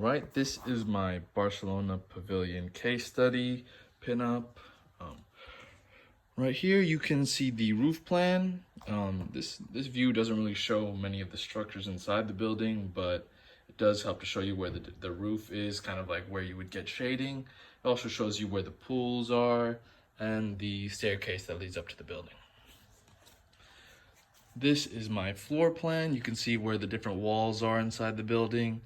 Alright, this is my Barcelona Pavilion case study pinup. Right here you can see the roof plan. This view doesn't really show many of the structures inside the building, but it does help to show you where the roof is, kind of like where you would get shading. It also shows you where the pools are and the staircase that leads up to the building. This is my floor plan. You can see where the different walls are inside the building.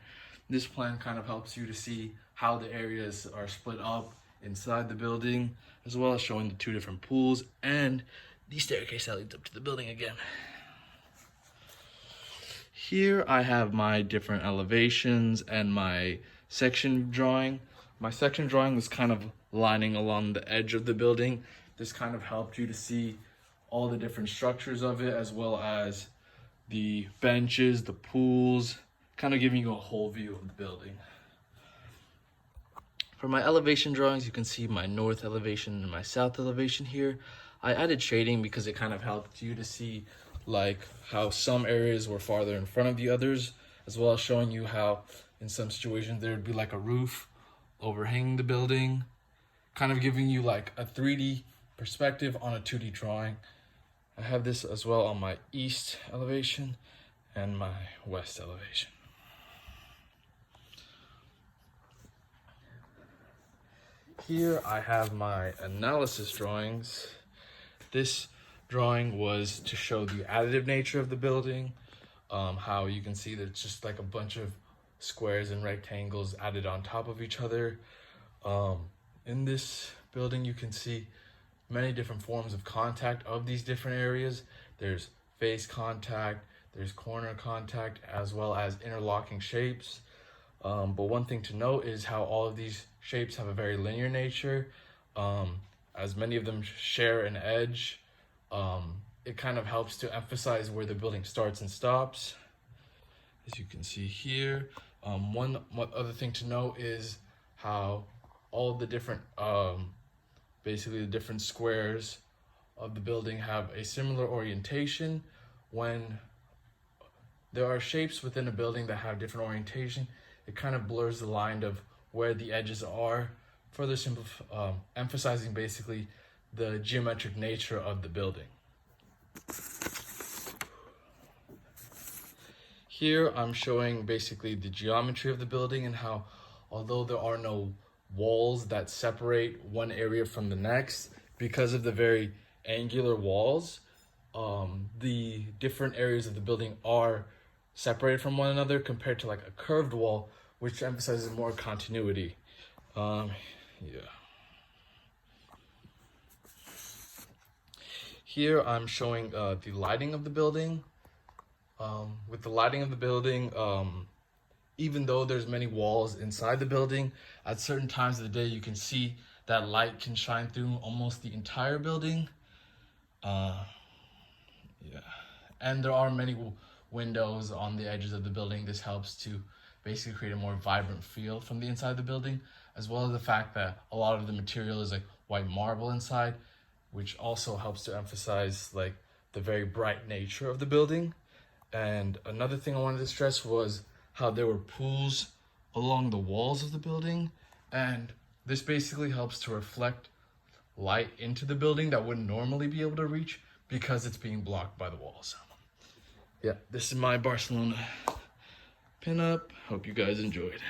This plan kind of helps you to see how the areas are split up inside the building, as well as showing the two different pools and the staircase that leads up to the building again. Here I have my different elevations and my section drawing. My section drawing was kind of lining along the edge of the building. This kind of helped you to see all the different structures of it, as well as the benches, the pools, kind of giving you a whole view of the building. For my elevation drawings, you can see my north elevation and my south elevation here. I added shading because it kind of helped you to see like how some areas were farther in front of the others, as well as showing you how in some situations there would be like a roof overhanging the building, kind of giving you like a 3D perspective on a 2D drawing. I have this as well on my east elevation and my west elevation. Here I have my analysis drawings. This drawing was to show the additive nature of the building, how you can see that it's just like a bunch of squares and rectangles added on top of each other. In this building you can see many different forms of contact of these different areas. There's face contact, there's corner contact, as well as interlocking shapes. But one thing to note is how all of these shapes have a very linear nature. As many of them share an edge, it kind of helps to emphasize where the building starts and stops. As you can see here, one other thing to note is how all the different basically the different squares of the building have a similar orientation. When there are shapes within a building that have different orientation, it kind of blurs the line of where the edges are, further emphasizing basically the geometric nature of the building. Here I'm showing basically the geometry of the building and how, although there are no walls that separate one area from the next, because of the very angular walls, the different areas of the building are separated from one another compared to like a curved wall, which emphasizes more continuity. Here I'm showing the lighting of the building. With the lighting of the building, even though there's many walls inside the building, at certain times of the day you can see that light can shine through almost the entire building. And there are many windows on the edges of the building. This helps to basically create a more vibrant feel from the inside of the building, as well as the fact that a lot of the material is like white marble inside, which also helps to emphasize like the very bright nature of the building. And another thing I wanted to stress was how there were pools along the walls of the building, and this basically helps to reflect light into the building that wouldn't normally be able to reach because it's being blocked by the walls. Yeah, this is my Barcelona pinup. Hope you guys enjoyed.